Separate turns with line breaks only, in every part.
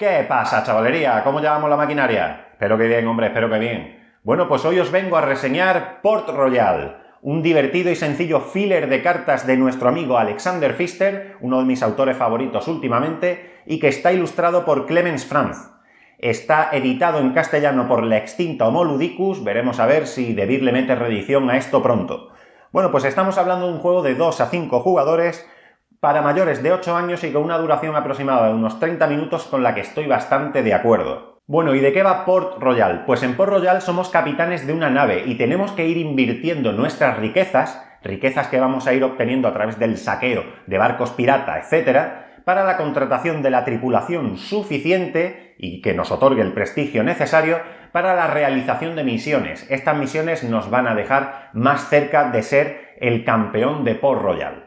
¿Qué pasa, chavalería? ¿Cómo llevamos la maquinaria? Espero que bien, hombre, espero que bien. Bueno, pues hoy os vengo a reseñar Port Royal, un divertido y sencillo filler de cartas de nuestro amigo Alexander Pfister, uno de mis autores favoritos últimamente, y que está ilustrado por Clemens Franz. Está editado en castellano por la extinta Homo Ludicus, veremos a ver si Devir le mete reedición a esto pronto. Bueno, pues estamos hablando de un juego de 2 a 5 jugadores, para mayores de 8 años y con una duración aproximada de unos 30 minutos con la que estoy bastante de acuerdo. Bueno, ¿y de qué va Port Royal? Pues en Port Royal somos capitanes de una nave y tenemos que ir invirtiendo nuestras riquezas que vamos a ir obteniendo a través del saqueo de barcos pirata, etc., para la contratación de la tripulación suficiente y que nos otorgue el prestigio necesario para la realización de misiones. Estas misiones nos van a dejar más cerca de ser el campeón de Port Royal.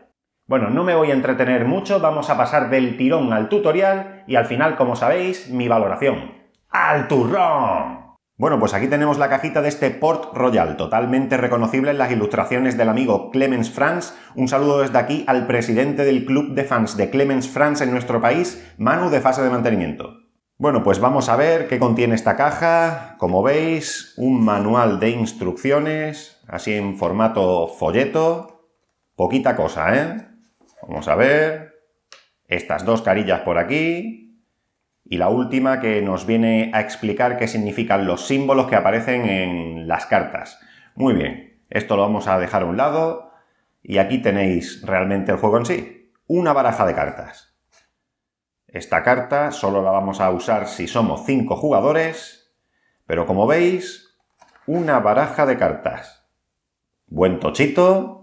Bueno, no me voy a entretener mucho, vamos a pasar del tirón al tutorial y al final, como sabéis, mi valoración. ¡Al turrón! Bueno, pues aquí tenemos la cajita de este Port Royal, totalmente reconocible en las ilustraciones del amigo Clemens Franz. Un saludo desde aquí al presidente del club de fans de Clemens Franz en nuestro país, Manu de Fase de Mantenimiento. Bueno, pues vamos a ver qué contiene esta caja. Como veis, un manual de instrucciones, así en formato folleto. Poquita cosa, ¿eh? Vamos a ver, estas dos carillas por aquí y la última que nos viene a explicar qué significan los símbolos que aparecen en las cartas. Muy bien, esto lo vamos a dejar a un lado y aquí tenéis realmente el juego en sí, una baraja de cartas. Esta carta solo la vamos a usar si somos 5 jugadores, pero como veis, una baraja de cartas. Buen tochito.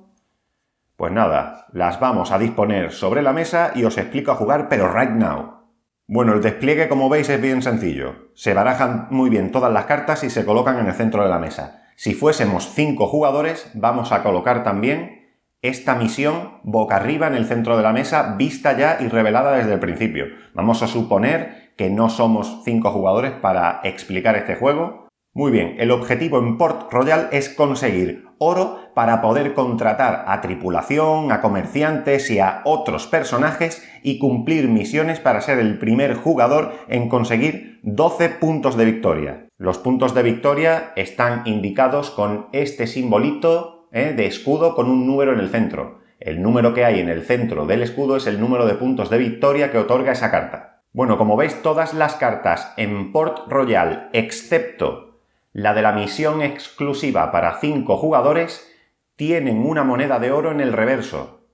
Pues nada, las vamos a disponer sobre la mesa y os explico a jugar, pero right now. Bueno, el despliegue, como veis, es bien sencillo. Se barajan muy bien todas las cartas y se colocan en el centro de la mesa. Si fuésemos 5 jugadores, vamos a colocar también esta misión boca arriba en el centro de la mesa, vista ya y revelada desde el principio. Vamos a suponer que no somos 5 jugadores para explicar este juego. Muy bien, el objetivo en Port Royal es conseguir oro para poder contratar a tripulación, a comerciantes y a otros personajes y cumplir misiones para ser el primer jugador en conseguir 12 puntos de victoria. Los puntos de victoria están indicados con este simbolito de escudo con un número en el centro. El número que hay en el centro del escudo es el número de puntos de victoria que otorga esa carta. Bueno, como veis, todas las cartas en Port Royal, excepto la de la misión exclusiva para 5 jugadores, tienen una moneda de oro en el reverso.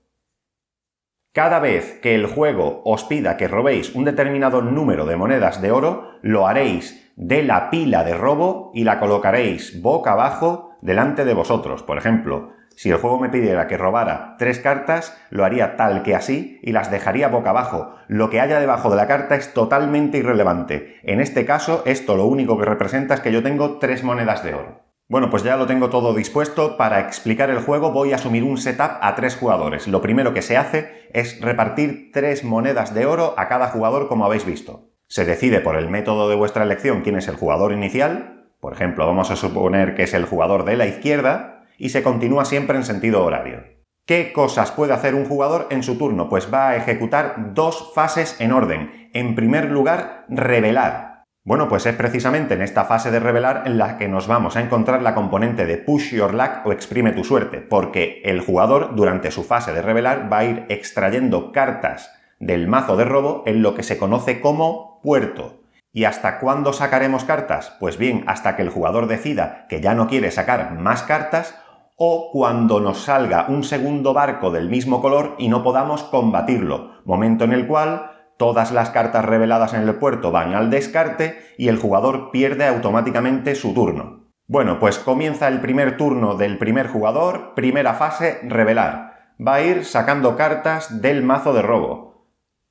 Cada vez que el juego os pida que robéis un determinado número de monedas de oro, lo haréis de la pila de robo y la colocaréis boca abajo delante de vosotros. Por ejemplo, si el juego me pidiera que robara 3 cartas, lo haría tal que así y las dejaría boca abajo. Lo que haya debajo de la carta es totalmente irrelevante. En este caso, esto lo único que representa es que yo tengo 3 monedas de oro. Bueno, pues ya lo tengo todo dispuesto. Para explicar el juego voy a asumir un setup a 3 jugadores. Lo primero que se hace es repartir 3 monedas de oro a cada jugador, como habéis visto. Se decide por el método de vuestra elección quién es el jugador inicial. Por ejemplo, vamos a suponer que es el jugador de la izquierda. Y se continúa siempre en sentido horario. ¿Qué cosas puede hacer un jugador en su turno? Pues va a ejecutar 2 fases en orden. En primer lugar, revelar. Bueno, pues es precisamente en esta fase de revelar en la que nos vamos a encontrar la componente de Push Your Luck o Exprime tu suerte, porque el jugador durante su fase de revelar va a ir extrayendo cartas del mazo de robo en lo que se conoce como puerto. ¿Y hasta cuándo sacaremos cartas? Pues bien, hasta que el jugador decida que ya no quiere sacar más cartas o cuando nos salga un segundo barco del mismo color y no podamos combatirlo, momento en el cual todas las cartas reveladas en el puerto van al descarte y el jugador pierde automáticamente su turno. Bueno, pues comienza el primer turno del primer jugador, primera fase, revelar. Va a ir sacando cartas del mazo de robo.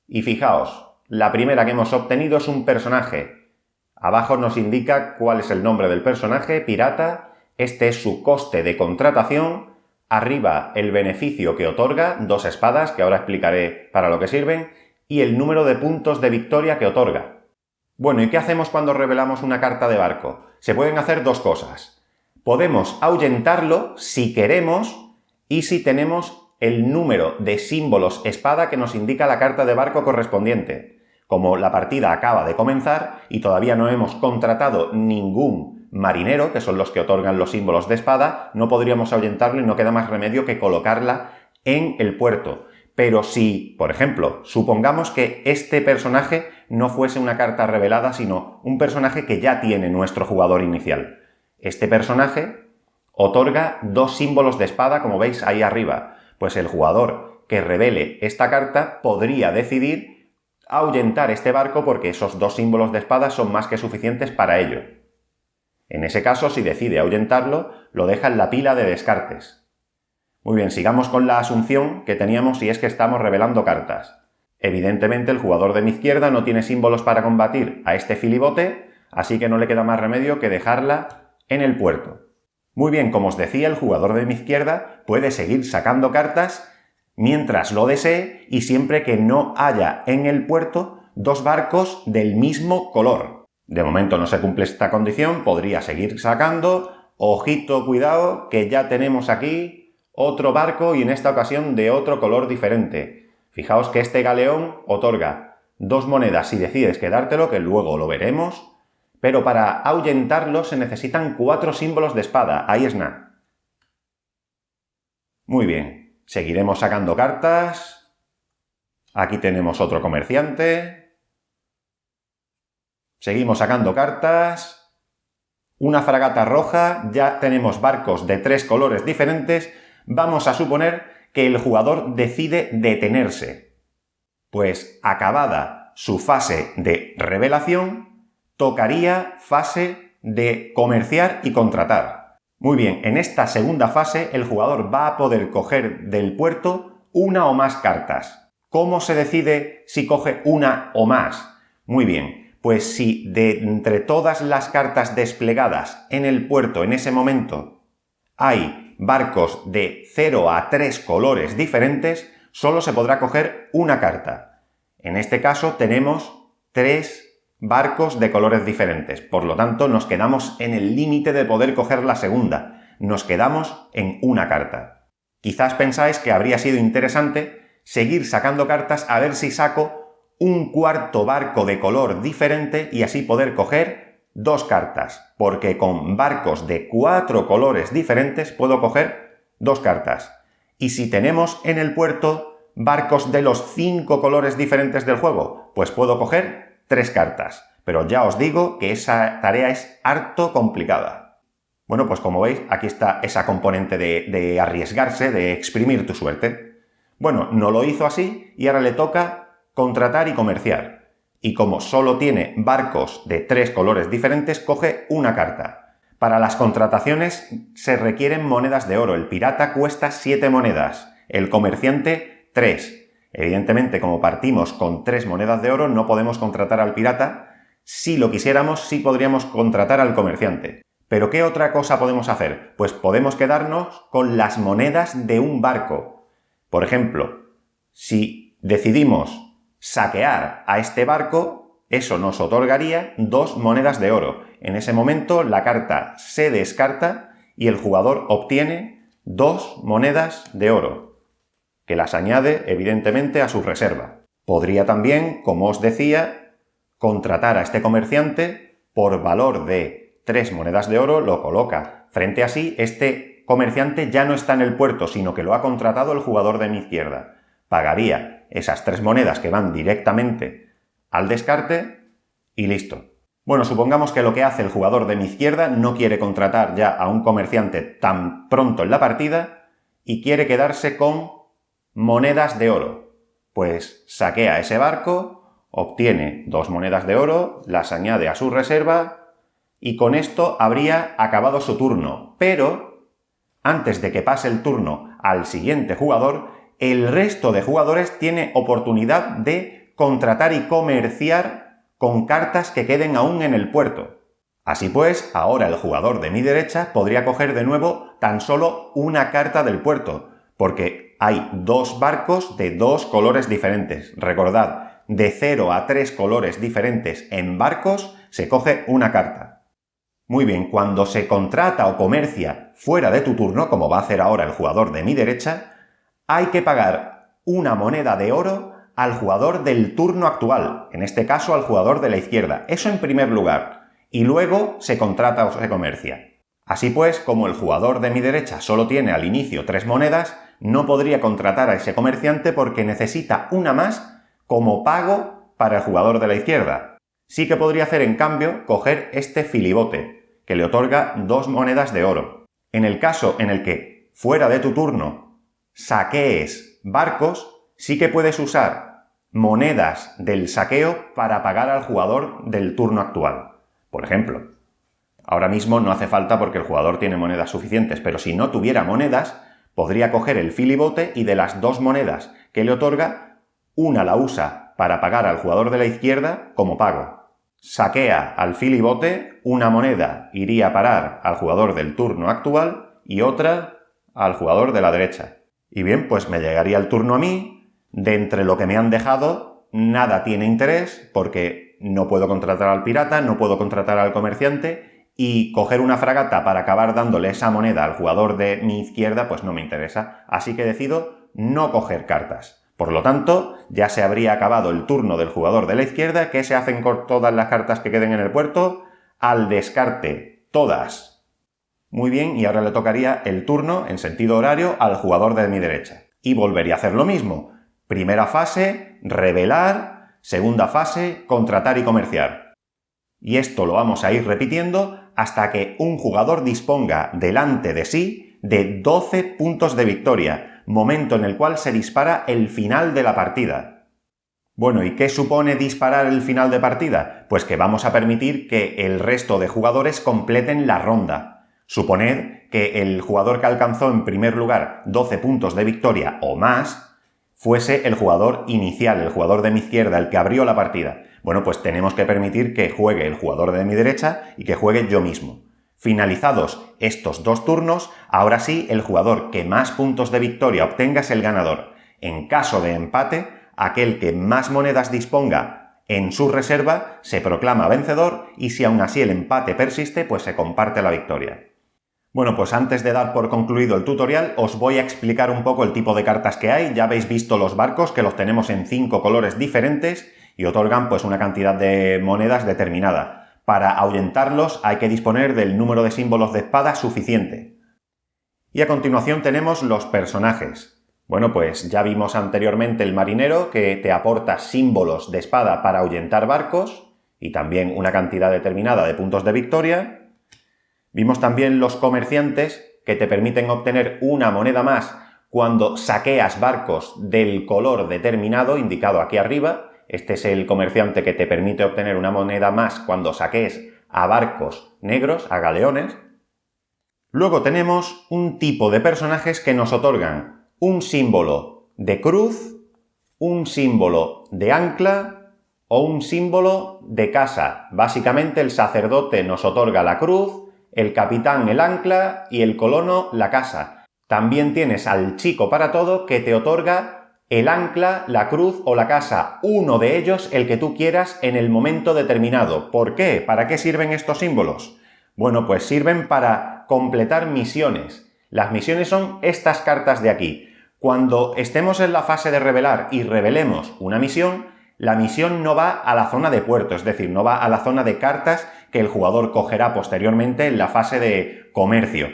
Y fijaos, la primera que hemos obtenido es un personaje. Abajo nos indica cuál es el nombre del personaje, pirata. Este es su coste de contratación. Arriba el beneficio que otorga, 2 espadas, que ahora explicaré para lo que sirven, y el número de puntos de victoria que otorga. Bueno, ¿y qué hacemos cuando revelamos una carta de barco? Se pueden hacer 2 cosas. Podemos ahuyentarlo si queremos y si tenemos el número de símbolos espada que nos indica la carta de barco correspondiente. como la partida acaba de comenzar y todavía no hemos contratado ningún marinero, que son los que otorgan los símbolos de espada, no podríamos ahuyentarlo y no queda más remedio que colocarla en el puerto. Pero si, por ejemplo, supongamos que este personaje no fuese una carta revelada, sino un personaje que ya tiene nuestro jugador inicial. Este personaje otorga 2 símbolos de espada, como veis ahí arriba. Pues el jugador que revele esta carta podría decidir ahuyentar este barco porque esos 2 símbolos de espada son más que suficientes para ello. En ese caso, si decide ahuyentarlo, lo deja en la pila de descartes. Muy bien, sigamos con la asunción que teníamos y es que estamos revelando cartas. Evidentemente el jugador de mi izquierda no tiene símbolos para combatir a este filibote, así que no le queda más remedio que dejarla en el puerto. Muy bien, como os decía, el jugador de mi izquierda puede seguir sacando cartas mientras lo desee y siempre que no haya en el puerto 2 barcos del mismo color. De momento no se cumple esta condición, podría seguir sacando. Ojito, cuidado, que ya tenemos aquí otro barco y en esta ocasión de otro color diferente. Fijaos que este galeón otorga 2 monedas si decides quedártelo, que luego lo veremos. Pero para ahuyentarlo se necesitan 4 símbolos de espada. Ahí es nada. Muy bien. Seguiremos sacando cartas. Aquí tenemos otro comerciante. Seguimos sacando cartas. Una fragata roja. Ya tenemos barcos de 3 colores diferentes. Vamos a suponer que el jugador decide detenerse. Pues acabada su fase de revelación, tocaría fase de comerciar y contratar. Muy bien, en esta segunda fase el jugador va a poder coger del puerto 1 o más cartas. ¿Cómo se decide si coge 1 o más? Muy bien, pues si de entre todas las cartas desplegadas en el puerto en ese momento hay barcos de 0 a 3 colores diferentes, solo se podrá coger 1 carta. En este caso tenemos 3 barcos de colores diferentes. Por lo tanto, nos quedamos en el límite de poder coger la segunda. Nos quedamos en 1 carta. Quizás pensáis que habría sido interesante seguir sacando cartas a ver si saco un 4º barco de color diferente y así poder coger 2 cartas. Porque con barcos de 4 colores diferentes puedo coger 2 cartas. Y si tenemos en el puerto barcos de los 5 colores diferentes del juego, pues puedo coger 3 cartas, pero ya os digo que esa tarea es harto complicada. Bueno, pues como veis, aquí está esa componente de arriesgarse, de exprimir tu suerte. Bueno, no lo hizo así y ahora le toca contratar y comerciar. Y como solo tiene barcos de 3 colores diferentes, coge 1 carta. Para las contrataciones se requieren monedas de oro. El pirata cuesta 7 monedas, el comerciante 3. Evidentemente, como partimos con 3 monedas de oro, no podemos contratar al pirata. Si lo quisiéramos, sí podríamos contratar al comerciante. ¿Pero qué otra cosa podemos hacer? Pues podemos quedarnos con las monedas de un barco. Por ejemplo, si decidimos saquear a este barco, eso nos otorgaría 2 monedas de oro. En ese momento, la carta se descarta y el jugador obtiene 2 monedas de oro, que las añade evidentemente a su reserva. Podría también, como os decía, contratar a este comerciante por valor de 3 monedas de oro, lo coloca frente a sí. Este comerciante ya no está en el puerto, sino que lo ha contratado el jugador de mi izquierda. Pagaría esas 3 monedas que van directamente al descarte y listo. Bueno, supongamos que lo que hace el jugador de mi izquierda no quiere contratar ya a un comerciante tan pronto en la partida y quiere quedarse con monedas de oro. Pues saquea ese barco, obtiene 2 monedas de oro, las añade a su reserva y con esto habría acabado su turno. Pero antes de que pase el turno al siguiente jugador, el resto de jugadores tiene oportunidad de contratar y comerciar con cartas que queden aún en el puerto. Así pues, ahora el jugador de mi derecha podría coger de nuevo tan solo 1 carta del puerto, porque hay 2 barcos de 2 colores diferentes. Recordad, de 0 a 3 colores diferentes en barcos se coge 1 carta. Muy bien, cuando se contrata o comercia fuera de tu turno, como va a hacer ahora el jugador de mi derecha, hay que pagar 1 moneda de oro al jugador del turno actual, en este caso al jugador de la izquierda. Eso en primer lugar. Y luego se contrata o se comercia. Así pues, como el jugador de mi derecha solo tiene al inicio 3 monedas, no podría contratar a ese comerciante porque necesita una más como pago para el jugador de la izquierda. Sí que podría hacer, en cambio, coger este filibote, que le otorga 2 monedas de oro. En el caso en el que, fuera de tu turno, saquees barcos, sí que puedes usar monedas del saqueo para pagar al jugador del turno actual. Por ejemplo, ahora mismo no hace falta porque el jugador tiene monedas suficientes, pero si no tuviera monedas, podría coger el filibote y de las 2 monedas que le otorga, una la usa para pagar al jugador de la izquierda como pago. Saquea al filibote, una moneda iría a parar al jugador del turno actual y otra al jugador de la derecha. Y bien, pues me llegaría el turno a mí, de entre lo que me han dejado, nada tiene interés porque no puedo contratar al pirata, no puedo contratar al comerciante y coger una fragata para acabar dándole esa moneda al jugador de mi izquierda pues no me interesa. Así que decido no coger cartas. Por lo tanto, ya se habría acabado el turno del jugador de la izquierda. ¿Qué se hacen con todas las cartas que queden en el puerto? Al descarte, todas. Muy bien, y ahora le tocaría el turno en sentido horario al jugador de mi derecha. Y volvería a hacer lo mismo. Primera fase, revelar. Segunda fase, contratar y comerciar. Y esto lo vamos a ir repitiendo hasta que un jugador disponga delante de sí de 12 puntos de victoria, momento en el cual se dispara el final de la partida. Bueno, ¿y qué supone disparar el final de partida? Pues que vamos a permitir que el resto de jugadores completen la ronda. Suponed que el jugador que alcanzó en primer lugar 12 puntos de victoria o más fuese el jugador inicial, el jugador de mi izquierda, el que abrió la partida. Bueno, pues tenemos que permitir que juegue el jugador de mi derecha y que juegue yo mismo. Finalizados estos 2 turnos, ahora sí el jugador que más puntos de victoria obtenga es el ganador. En caso de empate, aquel que más monedas disponga en su reserva se proclama vencedor y si aún así el empate persiste, pues se comparte la victoria. Bueno, pues antes de dar por concluido el tutorial, os voy a explicar un poco el tipo de cartas que hay. Ya habéis visto los barcos, que los tenemos en 5 colores diferentes y otorgan pues una cantidad de monedas determinada. Para ahuyentarlos hay que disponer del número de símbolos de espada suficiente. Y a continuación tenemos los personajes. Bueno, pues ya vimos anteriormente el marinero, que te aporta símbolos de espada para ahuyentar barcos y también una cantidad determinada de puntos de victoria. Vimos también los comerciantes, que te permiten obtener una moneda más cuando saqueas barcos del color determinado indicado aquí arriba. Este es el comerciante que te permite obtener una moneda más cuando saquees a barcos negros, a galeones. Luego tenemos un tipo de personajes que nos otorgan un símbolo de cruz, un símbolo de ancla o un símbolo de casa. Básicamente el sacerdote nos otorga la cruz, el capitán el ancla y el colono la casa. También tienes al chico para todo que te otorga el ancla, la cruz o la casa, uno de ellos el que tú quieras en el momento determinado. ¿Por qué? ¿Para qué sirven estos símbolos? Bueno, pues sirven para completar misiones. Las misiones son estas cartas de aquí. Cuando estemos en la fase de revelar y revelemos una misión, la misión no va a la zona de puerto, es decir, no va a la zona de cartas que el jugador cogerá posteriormente en la fase de comercio,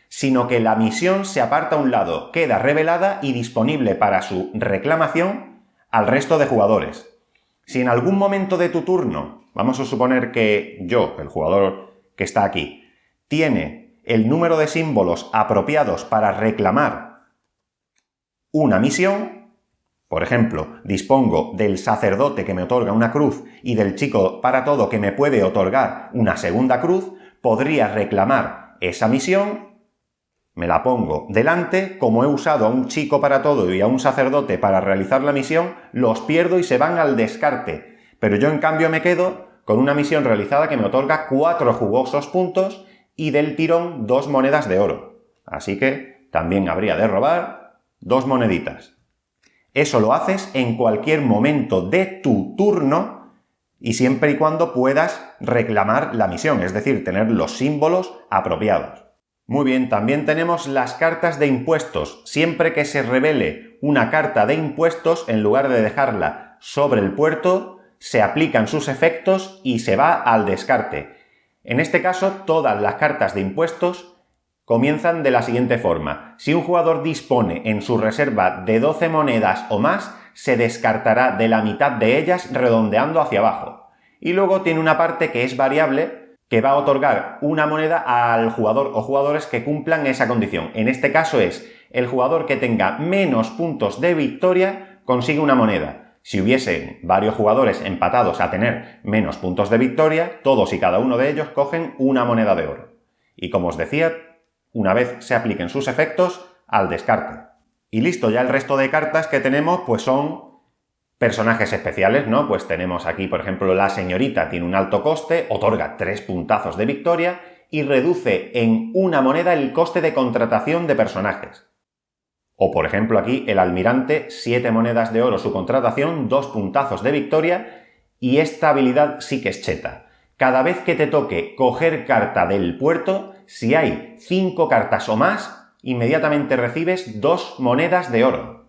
sino que la misión se aparta a un lado, queda revelada y disponible para su reclamación al resto de jugadores. Si en algún momento de tu turno, vamos a suponer que yo, el jugador que está aquí, tiene el número de símbolos apropiados para reclamar una misión, por ejemplo, dispongo del sacerdote que me otorga una cruz y del chico para todo que me puede otorgar una segunda cruz, podría reclamar esa misión. Me la pongo delante, como he usado a un chico para todo y a un sacerdote para realizar la misión, los pierdo y se van al descarte. Pero yo en cambio me quedo con una misión realizada que me otorga 4 jugosos puntos y del tirón 2 monedas de oro. Así que también habría de robar 2 moneditas. Eso lo haces en cualquier momento de tu turno y siempre y cuando puedas reclamar la misión, es decir, tener los símbolos apropiados. Muy bien, también tenemos las cartas de impuestos. Siempre que se revele una carta de impuestos, en lugar de dejarla sobre el puerto, se aplican sus efectos y se va al descarte. En este caso, todas las cartas de impuestos comienzan de la siguiente forma. Si un jugador dispone en su reserva de 12 monedas o más, se descartará de la mitad de ellas redondeando hacia abajo. Y luego tiene una parte que es variable, que va a otorgar una moneda al jugador o jugadores que cumplan esa condición. En este caso es el jugador que tenga menos puntos de victoria consigue una moneda. Si hubiesen varios jugadores empatados a tener menos puntos de victoria, todos y cada uno de ellos cogen una moneda de oro. Y como os decía, una vez se apliquen sus efectos, al descarte. Y listo, ya el resto de cartas que tenemos pues son personajes especiales, ¿no? Pues tenemos aquí, por ejemplo, la señorita tiene un alto coste, otorga 3 puntazos de victoria y reduce en una moneda el coste de contratación de personajes. O, por ejemplo, aquí el almirante, 7 monedas de oro su contratación, 2 puntazos de victoria, y esta habilidad sí que es cheta. Cada vez que te toque coger carta del puerto, si hay 5 cartas o más, inmediatamente recibes 2 monedas de oro.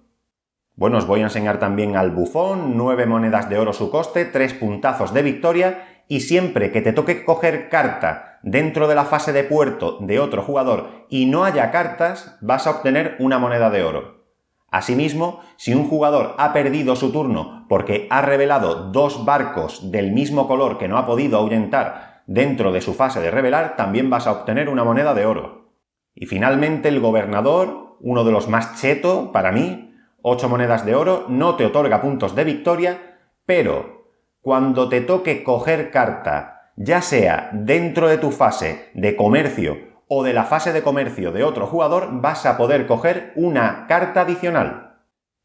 Bueno, os voy a enseñar también al bufón, 9 monedas de oro su coste, 3 puntazos de victoria, y siempre que te toque coger carta dentro de la fase de puerto de otro jugador y no haya cartas, vas a obtener una moneda de oro. Asimismo, si un jugador ha perdido su turno porque ha revelado 2 barcos del mismo color que no ha podido ahuyentar dentro de su fase de revelar, también vas a obtener una moneda de oro. Y finalmente el gobernador, uno de los más cheto para mí, 8 monedas de oro, no te otorga puntos de victoria, pero cuando te toque coger carta, ya sea dentro de tu fase de comercio o de la fase de comercio de otro jugador, vas a poder coger una carta adicional.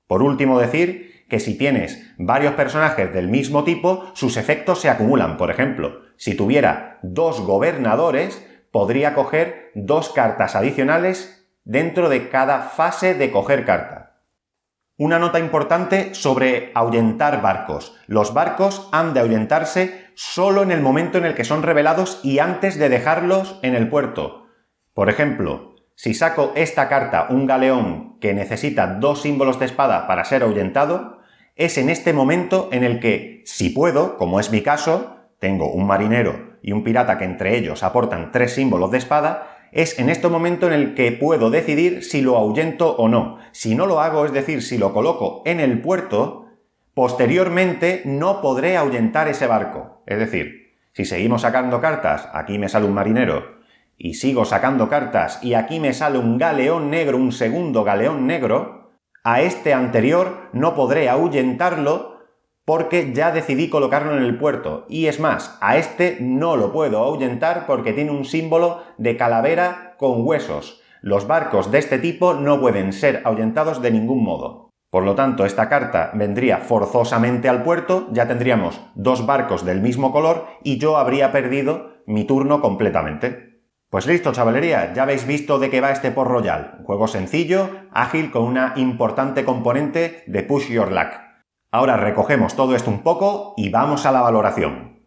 Por último, decir que si tienes varios personajes del mismo tipo, sus efectos se acumulan. Por ejemplo, si tuviera 2 gobernadores, podría coger 2 cartas adicionales dentro de cada fase de coger carta. Una nota importante sobre ahuyentar barcos. Los barcos han de ahuyentarse solo en el momento en el que son revelados y antes de dejarlos en el puerto. Por ejemplo, si saco esta carta, un galeón que necesita 2 símbolos de espada para ser ahuyentado, es en este momento en el que, si puedo, como es mi caso, tengo un marinero y un pirata que entre ellos aportan 3 símbolos de espada, es en este momento en el que puedo decidir si lo ahuyento o no. Si no lo hago, es decir, si lo coloco en el puerto, posteriormente no podré ahuyentar ese barco. Es decir, si seguimos sacando cartas, aquí me sale un marinero, y sigo sacando cartas y aquí me sale un galeón negro, un segundo galeón negro, a este anterior no podré ahuyentarlo porque ya decidí colocarlo en el puerto. Y es más, a este no lo puedo ahuyentar porque tiene un símbolo de calavera con huesos. Los barcos de este tipo no pueden ser ahuyentados de ningún modo. Por lo tanto, esta carta vendría forzosamente al puerto, ya tendríamos 2 barcos del mismo color y yo habría perdido mi turno completamente. Pues listo, chavalería, ya habéis visto de qué va este Port Royal. Un juego sencillo, ágil, con una importante componente de Push Your Luck. Ahora recogemos todo esto un poco y vamos a la valoración.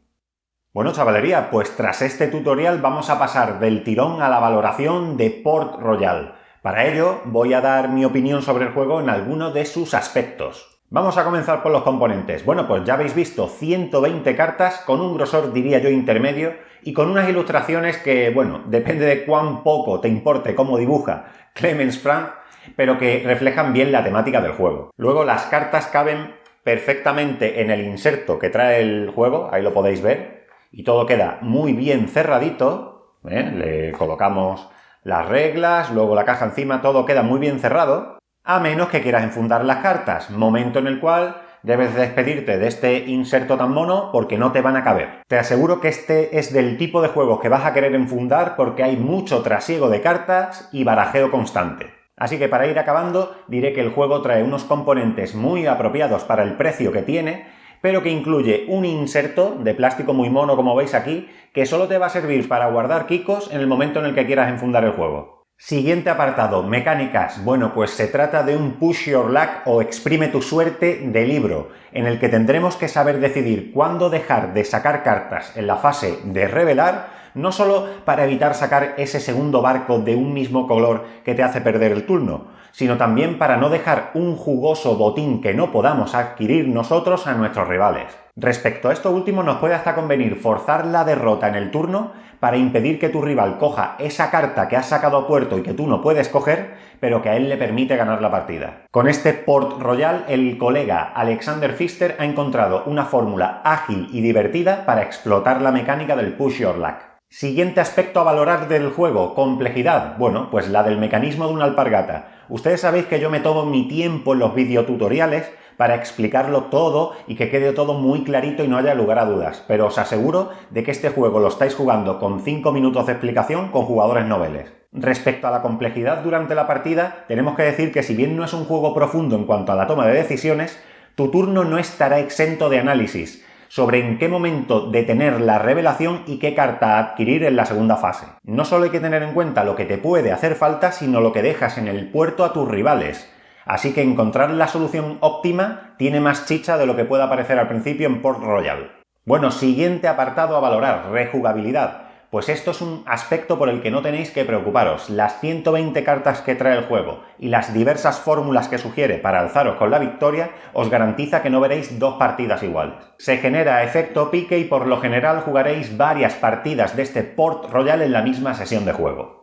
Bueno, chavalería, pues tras este tutorial vamos a pasar del tirón a la valoración de Port Royal. Para ello voy a dar mi opinión sobre el juego en alguno de sus aspectos. Vamos a comenzar por los componentes. Bueno, pues ya habéis visto 120 cartas con un grosor, diría yo, intermedio y con unas ilustraciones que, bueno, depende de cuán poco te importe cómo dibuja Clemens Franz, pero que reflejan bien la temática del juego. Luego las cartas caben perfectamente en el inserto que trae el juego, ahí lo podéis ver, y todo queda muy bien cerradito, le colocamos las reglas, luego la caja encima, todo queda muy bien cerrado, a menos que quieras enfundar las cartas, momento en el cual debes despedirte de este inserto tan mono porque no te van a caber. Te aseguro que este es del tipo de juegos que vas a querer enfundar porque hay mucho trasiego de cartas y barajeo constante. Así que para ir acabando, diré que el juego trae unos componentes muy apropiados para el precio que tiene, pero que incluye un inserto de plástico muy mono, como veis aquí, que solo te va a servir para guardar kikos en el momento en el que quieras enfundar el juego. Siguiente apartado, mecánicas. Bueno, pues se trata de un Push Your Luck o Exprime tu suerte de libro, en el que tendremos que saber decidir cuándo dejar de sacar cartas en la fase de revelar no solo para evitar sacar ese segundo barco de un mismo color que te hace perder el turno, sino también para no dejar un jugoso botín que no podamos adquirir nosotros a nuestros rivales. Respecto a esto último, nos puede hasta convenir forzar la derrota en el turno para impedir que tu rival coja esa carta que has sacado a puerto y que tú no puedes coger, pero que a él le permite ganar la partida. Con este Port Royal, el colega Alexander Pfister ha encontrado una fórmula ágil y divertida para explotar la mecánica del Push Your Luck. Siguiente aspecto a valorar del juego, complejidad. Bueno, pues la del mecanismo de una alpargata. Ustedes sabéis que yo me tomo mi tiempo en los videotutoriales para explicarlo todo y que quede todo muy clarito y no haya lugar a dudas, pero os aseguro de que este juego lo estáis jugando con 5 minutos de explicación con jugadores noveles. Respecto a la complejidad durante la partida, tenemos que decir que si bien no es un juego profundo en cuanto a la toma de decisiones, tu turno no estará exento de análisis sobre en qué momento detener la revelación y qué carta adquirir en la segunda fase. No solo hay que tener en cuenta lo que te puede hacer falta, sino lo que dejas en el puerto a tus rivales. Así que encontrar la solución óptima tiene más chicha de lo que pueda parecer al principio en Port Royal. Bueno, siguiente apartado a valorar, rejugabilidad. Pues esto es un aspecto por el que no tenéis que preocuparos. Las 120 cartas que trae el juego y las diversas fórmulas que sugiere para alzaros con la victoria os garantiza que no veréis dos partidas iguales. Se genera efecto pique y por lo general jugaréis varias partidas de este Port Royal en la misma sesión de juego.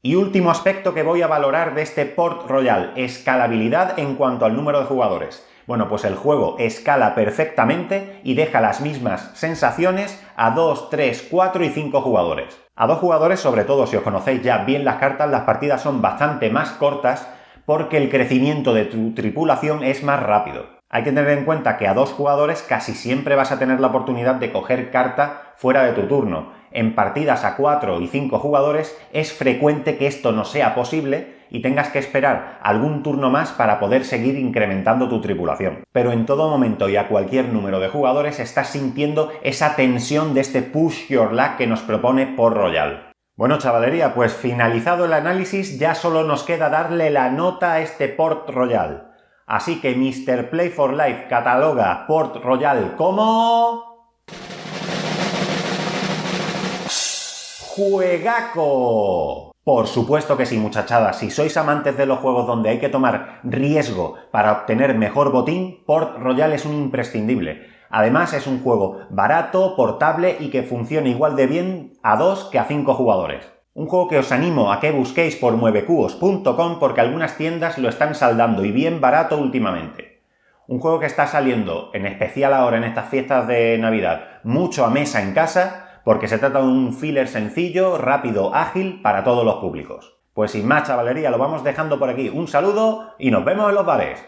Y último aspecto que voy a valorar de este Port Royal, escalabilidad en cuanto al número de jugadores. Bueno, pues el juego escala perfectamente y deja las mismas sensaciones a 2, 3, 4 y 5 jugadores. A 2 jugadores, sobre todo si os conocéis ya bien las cartas, las partidas son bastante más cortas porque el crecimiento de tu tripulación es más rápido. Hay que tener en cuenta que a 2 jugadores casi siempre vas a tener la oportunidad de coger carta fuera de tu turno. En partidas a 4 y 5 jugadores es frecuente que esto no sea posible y tengas que esperar algún turno más para poder seguir incrementando tu tripulación. Pero en todo momento y a cualquier número de jugadores estás sintiendo esa tensión de este Push Your Luck que nos propone Port Royal. Bueno, chavalería, pues finalizado el análisis ya solo nos queda darle la nota a este Port Royal. Así que Mr. Play for Life cataloga Port Royal como... ¡juegaco! Por supuesto que sí, muchachadas. Si sois amantes de los juegos donde hay que tomar riesgo para obtener mejor botín, Port Royal es un imprescindible. Además, es un juego barato, portable y que funciona igual de bien a 2 que a 5 jugadores. Un juego que os animo a que busquéis por muevecuos.com porque algunas tiendas lo están saldando y bien barato últimamente. Un juego que está saliendo, en especial ahora en estas fiestas de Navidad, mucho a mesa en casa, porque se trata de un filler sencillo, rápido, ágil para todos los públicos. Pues sin más, chavalería, lo vamos dejando por aquí. Un saludo y nos vemos en los bares.